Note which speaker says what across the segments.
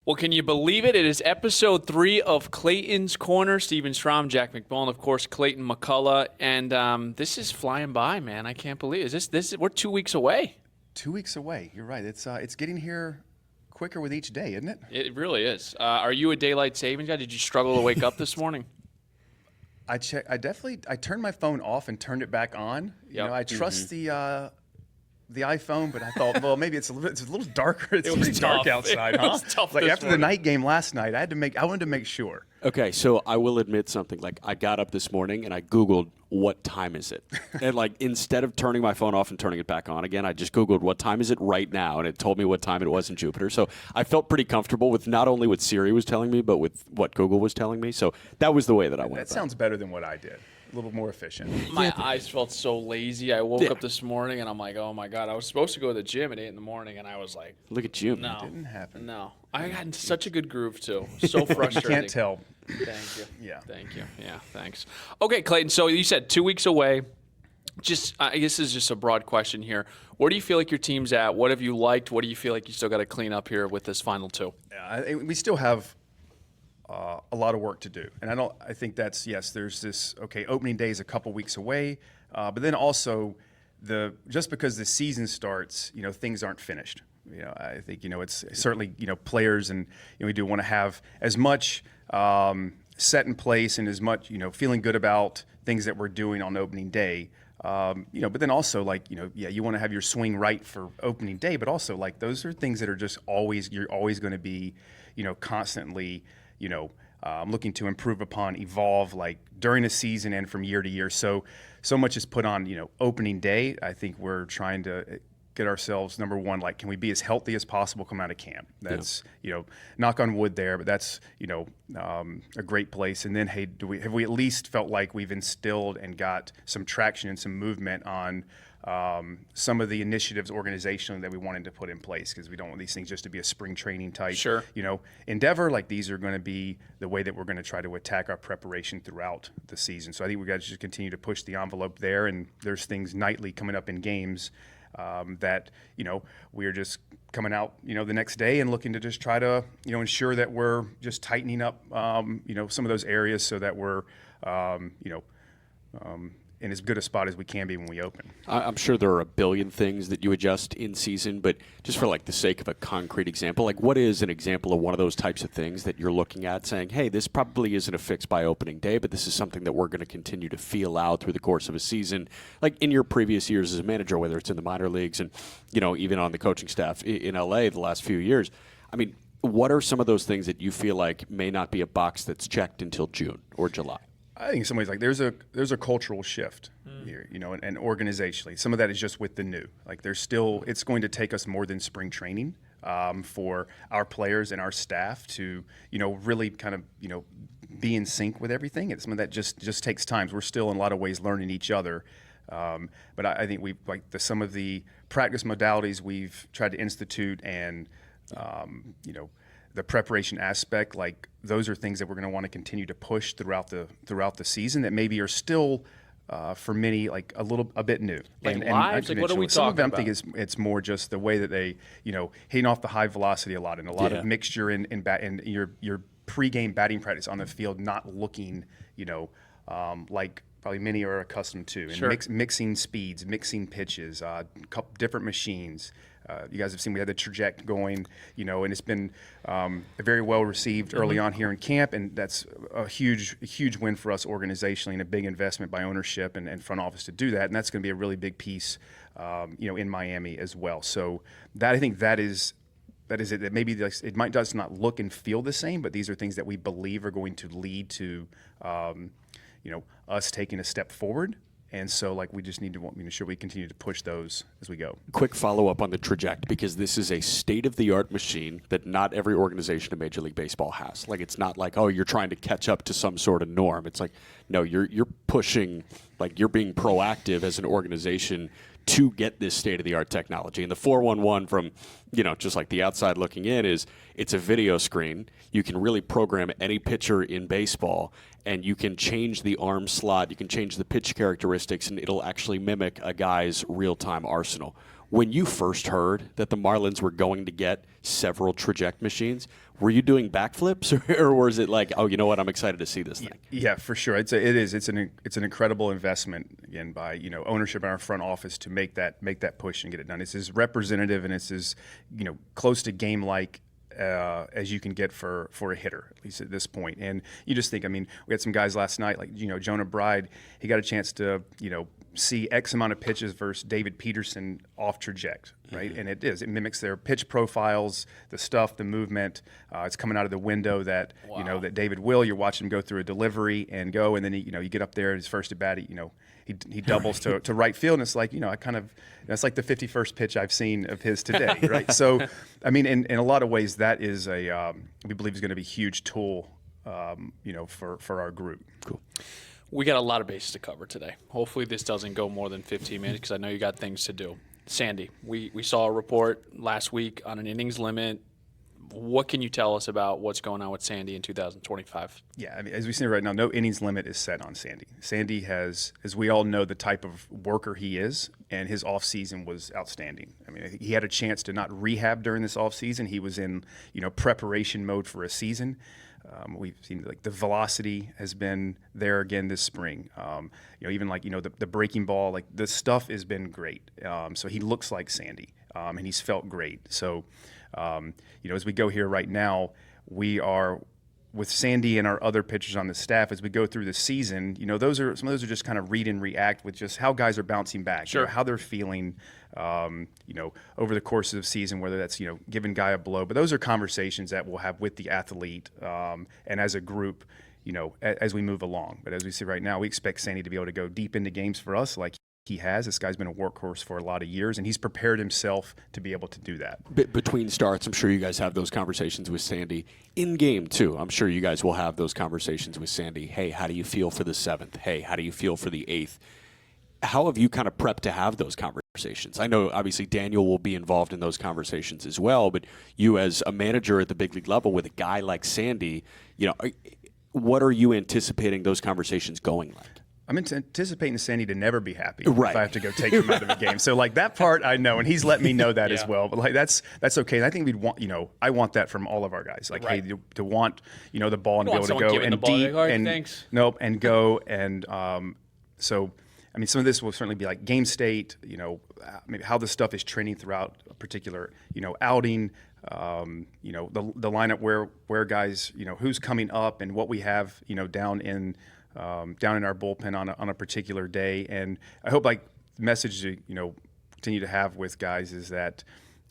Speaker 1: Well, can you believe it? It is episode 3 of Clayton's Corner. Strom, Jack McMullen, of course, Clayton McCullough. And this is flying by, man. I can't believe it. We're 2 weeks away.
Speaker 2: 2 weeks away. You're right. It's getting here quicker with each day, isn't it?
Speaker 1: It really is. Are you a daylight savings guy? Did you struggle to wake up this morning?
Speaker 2: I turned my phone off and turned it back on.
Speaker 1: Yep.
Speaker 2: I trust the iPhone, but I thought, well, maybe it's a little darker. It's pretty dark outside, huh?
Speaker 1: It was tough
Speaker 2: like
Speaker 1: this
Speaker 2: after
Speaker 1: morning.
Speaker 2: the night game last night, I wanted to make sure.
Speaker 3: Okay, so I will admit something. Like, I got up this morning and I Googled, what time is it? And, instead of turning my phone off and turning it back on again, I just Googled, what time is it right now? And it told me what time it was in Jupiter. So I felt pretty comfortable with not only what Siri was telling me, but with what Google was telling me. So that was the way that I went.
Speaker 2: That sounds better than what I did. A little more efficient.
Speaker 1: My eyes felt so lazy. I woke up this morning and I'm like, oh my God. I was supposed to go to the gym at 8 in the morning and I was like,
Speaker 3: Look at you.
Speaker 1: no.
Speaker 2: It didn't happen.
Speaker 1: No. I got in such a good groove too. So frustrating.
Speaker 2: You can't tell.
Speaker 1: Thank you.
Speaker 2: Yeah.
Speaker 1: Thank you. Yeah, thanks. Okay, Clayton, so you said 2 weeks away. I guess this is just a broad question here. Where do you feel like your team's at? What have you liked? What do you feel like you still got to clean up here with this final 2?
Speaker 2: Yeah, we still have a lot of work to do, and I think that's there's this opening day is a couple weeks away, but then also just because the season starts, things aren't finished. I think it's certainly players, and we do want to have as much set in place and as much feeling good about things that we're doing on opening day. But then also you want to have your swing right for opening day, but also those are things that are just you're always going to be constantly looking to improve upon, evolve during a season and from year to year. So much is put on opening day. I think we're trying to get ourselves, number one, can we be as healthy as possible come out of camp? That's knock on wood there, but that's a great place. And then have we at least felt like we've instilled and got some traction and some movement on some of the initiatives organizationally that we wanted to put in place, because we don't want these things just to be a spring training type endeavor. These are going to be the way that we're going to try to attack our preparation throughout the season. So I think we got to just continue to push the envelope there, and there's things nightly coming up in games that we're just coming out the next day and looking to just try to ensure that we're just tightening up some of those areas so that we're in as good a spot as we can be when we open.
Speaker 3: I'm sure there are a billion things that you adjust in season, but just for the sake of a concrete example, what is an example of one of those types of things that you're looking at saying, hey, this probably isn't a fix by opening day, but this is something that we're going to continue to feel out through the course of a season, in your previous years as a manager, whether it's in the minor leagues and even on the coaching staff in LA the last few years. I mean, what are some of those things that you feel like may not be a box that's checked until June or July?
Speaker 2: I think in some ways there's a cultural shift here, and organizationally. Some of that is just with the new. It's going to take us more than spring training for our players and our staff to, really kind of, be in sync with everything. And some of that just takes time. We're still in a lot of ways learning each other. But I think we some of the practice modalities we've tried to institute and, the preparation aspect, those are things that we're going to want to continue to push throughout the season that maybe are still for many a bit new.
Speaker 1: Lives? What are we
Speaker 2: some of
Speaker 1: talking
Speaker 2: them
Speaker 1: about?
Speaker 2: think it's more just the way that they hitting off the high velocity a lot and a lot of mixture in your pregame batting practice on the field, not looking like probably many are accustomed to, and mixing speeds, mixing pitches, different machines. You guys have seen we had the traject going, and it's been very well received early on here in camp, and that's a huge win for us organizationally and a big investment by ownership and front office to do that, and that's going to be a really big piece, in Miami as well. So I think that is it. That maybe it does not look and feel the same, but these are things that we believe are going to lead to, us taking a step forward. And so, we just need to make sure we continue to push those as we go.
Speaker 3: Quick follow-up on the traject, because this is a state-of-the-art machine that not every organization in Major League Baseball has. It's not you're trying to catch up to some sort of norm. It's no, you're pushing, you're being proactive as an organization to get this state-of-the-art technology. And the 411 from, just the outside looking in it's a video screen. You can really program any pitcher in baseball, and you can change the arm slot, you can change the pitch characteristics, and it'll actually mimic a guy's real-time arsenal. When you first heard that the Marlins were going to get several traject machines, were you doing backflips, or was it like, oh, you know what, I'm excited to see this thing?
Speaker 2: Yeah, for sure. It's an incredible investment again by ownership in our front office to make that push and get it done. It's as representative and it's as close to game like as you can get for a hitter, at least at this point. And you just think, I mean, we had some guys last night like Jonah Bride. He got a chance to see X amount of pitches versus David Peterson off traject, right? And it mimics their pitch profiles, the stuff, the movement. It's coming out of the window that that David will. You're watching him go through a delivery and go, and then you get up there his first at bat. He doubles to right field, and it's like that's like the 51st pitch I've seen of his today, right? So, I mean, in a lot of ways, that is we believe is going to be a huge tool, for our group.
Speaker 3: Cool.
Speaker 1: We got a lot of bases to cover today. Hopefully this doesn't go more than 15 minutes because I know you got things to do. Sandy, we saw a report last week on an innings limit. What can you tell us about what's going on with Sandy in 2025?
Speaker 2: Yeah, I mean, as we see right now, no innings limit is set on Sandy. Sandy has, as we all know, the type of worker he is, and his offseason was outstanding. I mean, I think he had a chance to not rehab during this offseason. He was in, preparation mode for a season. We've seen like the velocity has been there again this spring. Even like the breaking ball, like the stuff has been great. So he looks like Sandy, and he's felt great. So as we go here right now, we are with Sandy and our other pitchers on the staff as we go through the season. Some of those are just kind of read and react with just how guys are bouncing back,
Speaker 1: sure.
Speaker 2: How they're feeling. Over the course of the season, whether that's, giving guy a blow. But those are conversations that we'll have with the athlete and as a group, as we move along. But as we see right now, we expect Sandy to be able to go deep into games for us like he has. This guy's been a workhorse for a lot of years, and he's prepared himself to be able to do that.
Speaker 3: Between starts, I'm sure you guys have those conversations with Sandy. In game, too, I'm sure you guys will have those conversations with Sandy. Hey, how do you feel for the 7th? Hey, how do you feel for the 8th? How have you kind of prepped to have those conversations? I know, obviously, Daniel will be involved in those conversations as well, but you as a manager at the big league level with a guy like Sandy, what are you anticipating those conversations going like?
Speaker 2: I'm anticipating Sandy to never be happy
Speaker 3: right.
Speaker 2: if I have to go take him out of a game. So, like, that part I know, and he's let me know that as well. But, like, that's okay. And I think we'd want, I want that from all of our guys. Like,
Speaker 1: right.
Speaker 2: hey, to want, the ball and
Speaker 1: You
Speaker 2: be able to go and deep and
Speaker 1: thanks.
Speaker 2: Nope, and go and so. I mean, some of this will certainly be like game state, maybe how the stuff is trending throughout a particular, outing, the lineup where guys, who's coming up and what we have, down in our bullpen on a particular day. And I hope like the message to, continue to have with guys is that,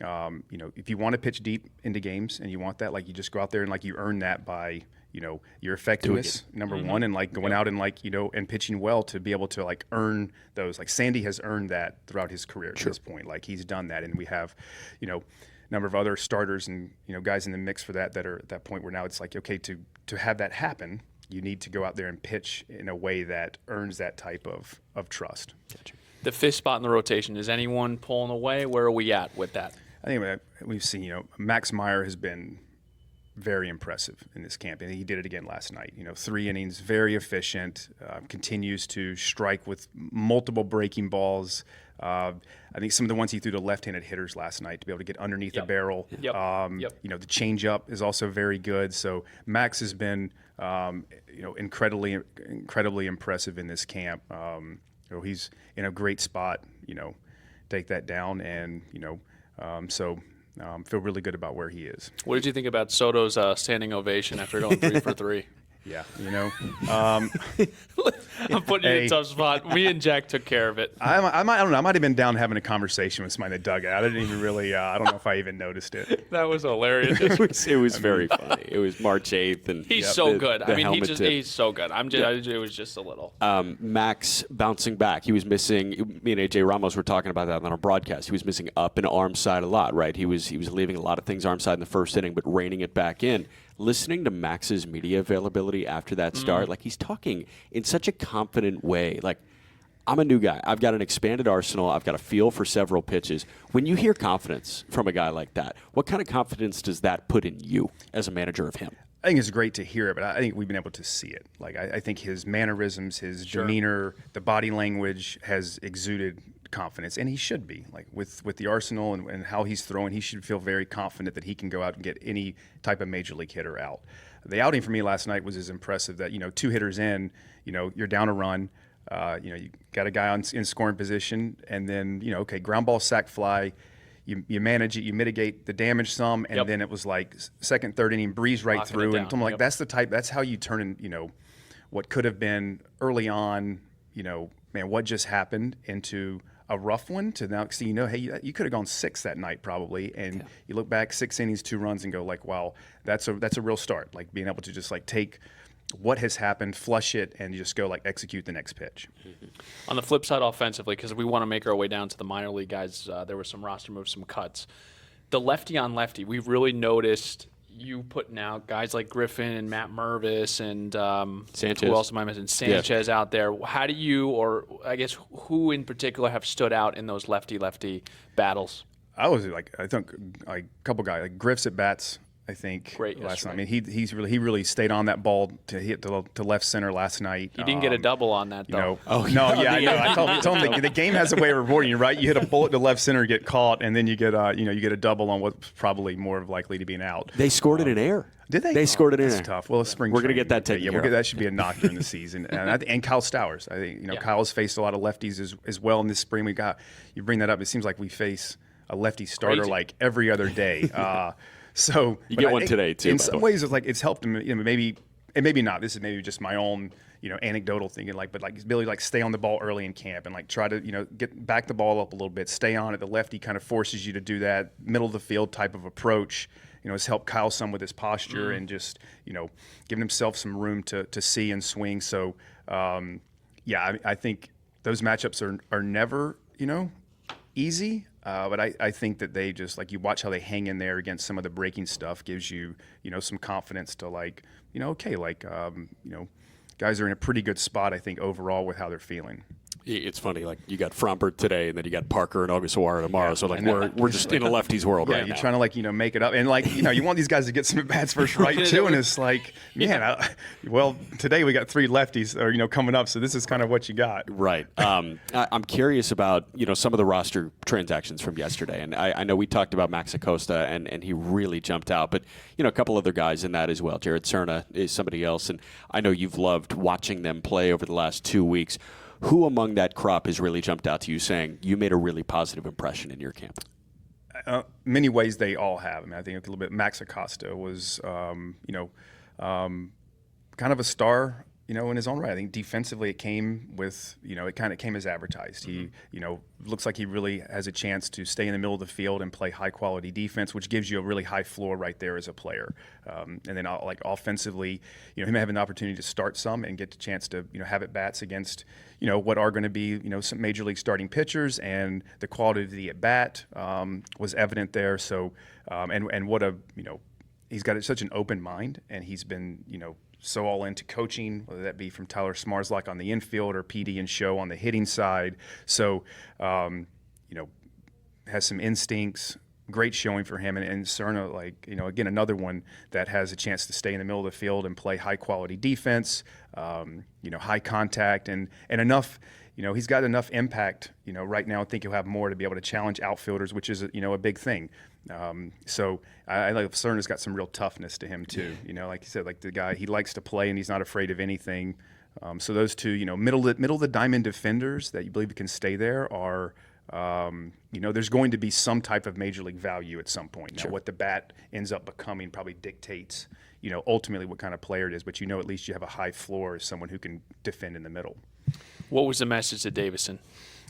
Speaker 2: if you want to pitch deep into games and you want that, like you just go out there and like you earn that by, your effectiveness, number one, and like going out and like, and pitching well to be able to like earn those. Like Sandy has earned that throughout his career to this point. Like he's done that. And we have, a number of other starters and, guys in the mix for that are at that point where now it's like, okay, to have that happen, you need to go out there and pitch in a way that earns that type of trust.
Speaker 3: Gotcha.
Speaker 1: The 5th spot in the rotation, is anyone pulling away? Where are we at with that?
Speaker 2: I think we've seen, Max Meyer has been very impressive in this camp, and he did it again last night. 3 innings, very efficient, continues to strike with multiple breaking balls. I think some of the ones he threw to left-handed hitters last night to be able to get underneath the barrel.
Speaker 1: Yep.
Speaker 2: The changeup is also very good. So Max has been, incredibly impressive in this camp. He's in a great spot. Take that down, and feel really good about where he is.
Speaker 1: What did you think about Soto's standing ovation after going 3 for 3?
Speaker 2: Yeah,
Speaker 1: I'm putting you in a tough spot. Me and Jack took care of it.
Speaker 2: I don't know. I might have been down having a conversation with somebody in the dugout. I didn't even really. I don't know if I even noticed it.
Speaker 1: That was hilarious.
Speaker 3: It was very funny. It was March 8th, and
Speaker 1: he's so good. He's so good. It was just a little.
Speaker 3: Max bouncing back. He was missing. Me and AJ Ramos were talking about that on our broadcast. He was missing up and arm side a lot. Right. He was leaving a lot of things arm side in the first inning, but reining it back in. Listening to Max's media availability after that start, like he's talking in such a confident way. Like, I'm a new guy. I've got an expanded arsenal. I've got a feel for several pitches. When you hear confidence from a guy like that, what kind of confidence does that put in you as a manager of him?
Speaker 2: I think it's great to hear it, but I think we've been able to see it. Like I think his mannerisms, his demeanor, the body language has exuded confidence, and he should be. Like with the arsenal and how he's throwing, he should feel very confident that he can go out and get any type of major league hitter out. The outing for me last night was as impressive that, 2 hitters in, you're down a run, you got a guy in scoring position, and then, okay, ground ball, sac fly, you manage it, you mitigate the damage some, and then it was like second, third inning, breeze right
Speaker 1: Locking
Speaker 2: through,
Speaker 1: it
Speaker 2: and
Speaker 1: down.
Speaker 2: I'm like, that's how you turn in, what could have been early on, man, what just happened, into a rough one to now see, hey, you could have gone 6 that night probably, and you look back 6 innings, 2 runs, and go like, wow, that's a real start. Like being able to just like take what has happened, flush it, and just go like execute the next pitch.
Speaker 1: On the flip side, offensively, because we want to make our way down to the minor league guys, there were some roster moves, some cuts. The lefty on lefty, we've really noticed you putting out guys like Griffin and Matt Mervis and
Speaker 3: Sanchez.
Speaker 1: Who else am I missing? Sanchez out there. How do you, or I guess who in particular, have stood out in those lefty-lefty battles?
Speaker 2: I think a couple guys, like Griff's at bats, I think,
Speaker 1: Great
Speaker 2: last night.
Speaker 1: yesterday.
Speaker 2: I mean, he really stayed on that ball to hit to left center last night.
Speaker 1: He didn't get a double on that, though.
Speaker 2: No, I know. I told him the game has a way of rewarding you, right? You hit a bullet to left center, get caught, and then you get a double on what's probably more likely to be an out.
Speaker 3: They scored it in air.
Speaker 2: Did they?
Speaker 3: They scored it in
Speaker 2: That's
Speaker 3: air.
Speaker 2: tough. Well, spring.
Speaker 3: We're going to
Speaker 2: training.
Speaker 3: get that taken care of.
Speaker 2: That should be a knock during the season. And Kyle Stowers. I think Kyle's faced a lot of lefties as well in this spring. You bring that up. It seems like we face a lefty starter
Speaker 1: Crazy.
Speaker 2: like every other day. So
Speaker 3: You get one today, too,
Speaker 2: In
Speaker 3: by the
Speaker 2: some
Speaker 3: way.
Speaker 2: ways, it's helped him. Maybe not. This is maybe just my own anecdotal thinking. But his ability to stay on the ball early in camp and try to get back the ball up a little bit, stay on it. The lefty kind of forces you to do that middle of the field type of approach. Has helped Kyle some with his posture and just giving himself some room to see and swing. So I think those matchups are never easy. But I think that they just you watch how they hang in there against some of the breaking stuff gives you some confidence to guys are in a pretty good spot, I think, overall with how they're feeling.
Speaker 3: It's funny, you got Frombert today, and then you got Parker and Ogasawara tomorrow. So we're just in a lefty's world right
Speaker 2: You're
Speaker 3: now.
Speaker 2: trying to make it up, and you want these guys to get some at bats first, right? Too, and it's well, today we got 3 lefties, coming up, so this is kind of what you got.
Speaker 3: Right. I'm curious about some of the roster transactions from yesterday, and I know we talked about Max Acosta, and he really jumped out, but a couple other guys in that as well. Jared Cerna is somebody else, and I know you've loved watching them play over the last 2 weeks. Who among that crop has really jumped out to you, saying you made a really positive impression in your camp?
Speaker 2: Many ways they all have. I mean, I think a little bit. Max Acosta was, kind of a star, in his own right. I think defensively it came with, it kind of came as advertised. He, looks like he really has a chance to stay in the middle of the field and play high quality defense, which gives you a really high floor right there as a player. And then offensively, he may have an opportunity to start some and get the chance to, have at bats against, what are going to be, some major league starting pitchers, and the quality of the at bat was evident there. So, and what a, he's got such an open mind, and he's been, so all into coaching, whether that be from Tyler Smarslock on the infield or PD and Show on the hitting side. So, has some instincts, great showing for him. And Cerna, again, another one that has a chance to stay in the middle of the field and play high quality defense, high contact and enough. He's got enough impact, right now. I think he'll have more to be able to challenge outfielders, which is, a big thing. So I like Cerna's got some real toughness to him too. Like you said, the guy, he likes to play and he's not afraid of anything. So those two, middle of the diamond defenders that you believe can stay there are, there's going to be some type of major league value at some point. Now, what the bat ends up becoming probably dictates, ultimately what kind of player it is. But at least you have a high floor as someone who can defend in the middle.
Speaker 1: What was the message to Davison?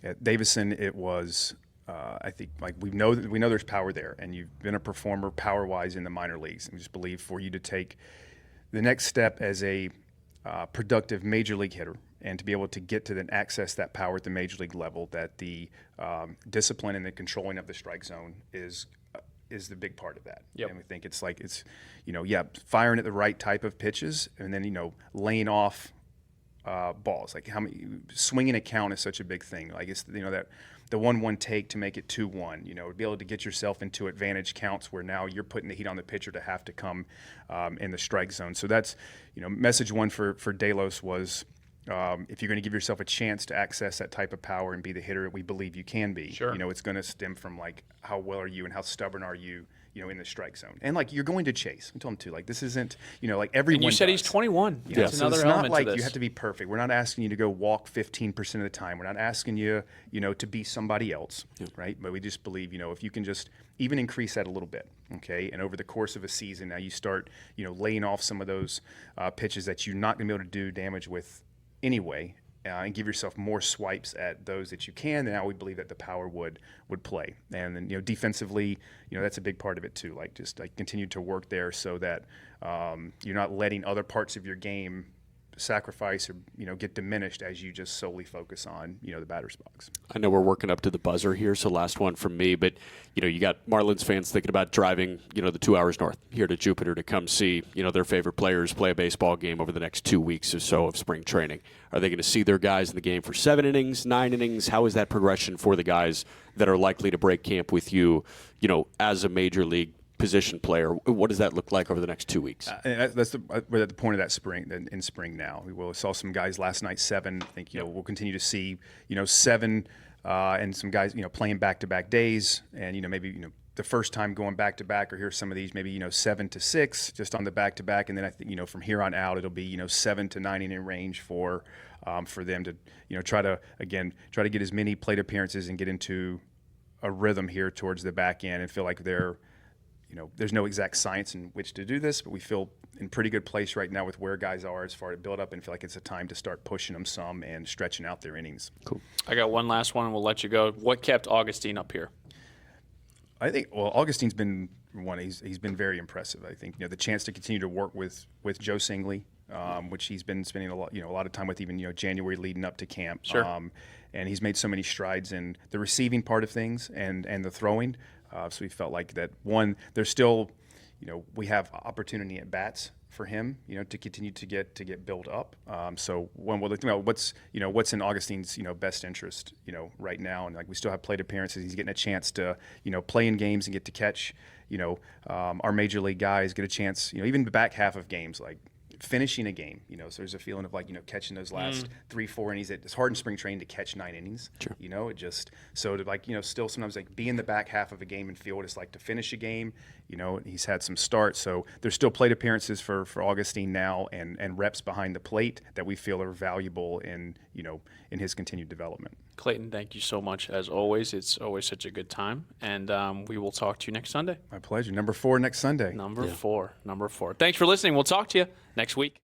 Speaker 2: At Davison, it was, I think, we know there's power there, and you've been a performer power-wise in the minor leagues. And we just believe for you to take the next step as a productive major league hitter and to be able to get to then access that power at the major league level, that the discipline and the controlling of the strike zone is the big part of that.
Speaker 1: Yep.
Speaker 2: And we think it's firing at the right type of pitches, and then laying off balls. How many swinging a count is such a big thing. It's that the 1-1 take to make it 2-1. To be able to get yourself into advantage counts where now you're putting the heat on the pitcher to have to come in the strike zone. So that's message one for Delos was if you're going to give yourself a chance to access that type of power and be the hitter we believe you can be,
Speaker 1: Sure.
Speaker 2: it's going to stem from like how well are you and how stubborn are you, in the strike zone. And like you're going to chase. I told him to, like, this isn't, like everyone.
Speaker 1: And you said
Speaker 2: does.
Speaker 1: he's 21.
Speaker 2: Yeah,
Speaker 1: That's
Speaker 2: so
Speaker 1: another
Speaker 2: it's
Speaker 1: element
Speaker 2: not like
Speaker 1: to this.
Speaker 2: you have to be perfect. We're not asking you to go walk 15% of the time. We're not asking you, to be somebody else, right? But we just believe, if you can just even increase that a little bit, okay? And over the course of a season, now you start, laying off some of those pitches that you're not going to be able to do damage with anyway, and give yourself more swipes at those that you can. And now we believe that the power would play. And then defensively, that's a big part of it too. Like just like continue to work there so that you're not letting other parts of your game sacrifice or get diminished as you just solely focus on the batter's box.
Speaker 3: I know we're working up to the buzzer here, so last one from me. But you got Marlins fans thinking about driving the 2 hours north here to Jupiter to come see their favorite players play a baseball game over the next 2 weeks or so of spring training. Are they going to see their guys in the game for 7 innings, 9 innings? How is that progression for the guys that are likely to break camp with you, as a major league position player? What does that look like over the next 2 weeks?
Speaker 2: And we're at the point of that spring. In spring now, we saw some guys last night 7. I think we'll continue to see 7 and some guys playing back-to-back days, and maybe the first time going back-to-back, or here's some of these maybe 7 to 6 just on the back-to-back, and then I think from here on out it'll be 7 to 9 inning range for them to try to get as many plate appearances and get into a rhythm here towards the back end and feel like they're there's no exact science in which to do this, but we feel in pretty good place right now with where guys are as far as build up, and feel like it's a time to start pushing them some and stretching out their innings.
Speaker 3: Cool.
Speaker 1: I got one last one, and we'll let you go. What kept Augustine up here?
Speaker 2: I think, Augustine's been one. He's been very impressive. I think the chance to continue to work with Joe Singley, which he's been spending a lot of time with, even January leading up to camp.
Speaker 1: Sure.
Speaker 2: And he's made so many strides in the receiving part of things and the throwing. So we felt like that one. There's still, we have opportunity at bats for him, to continue to get built up. So when we'll think about what's in Augustine's best interest, right now, and like we still have plate appearances. He's getting a chance to play in games and get to catch, our major league guys get a chance, even the back half of games, like finishing a game, so there's a feeling of like, catching those last 3-4 innings. It's hard in spring training to catch 9 innings.
Speaker 3: Sure.
Speaker 2: It just, so to like, still sometimes like be in the back half of a game and feel what it's like to finish a game. He's had some starts, so there's still plate appearances for Augustine now and reps behind the plate that we feel are valuable in his continued development.
Speaker 1: Clayton, thank you so much as always. It's always such a good time, and we will talk to you next Sunday.
Speaker 2: My pleasure. Number 4 next Sunday.
Speaker 1: Number four. Thanks for listening. We'll talk to you next week.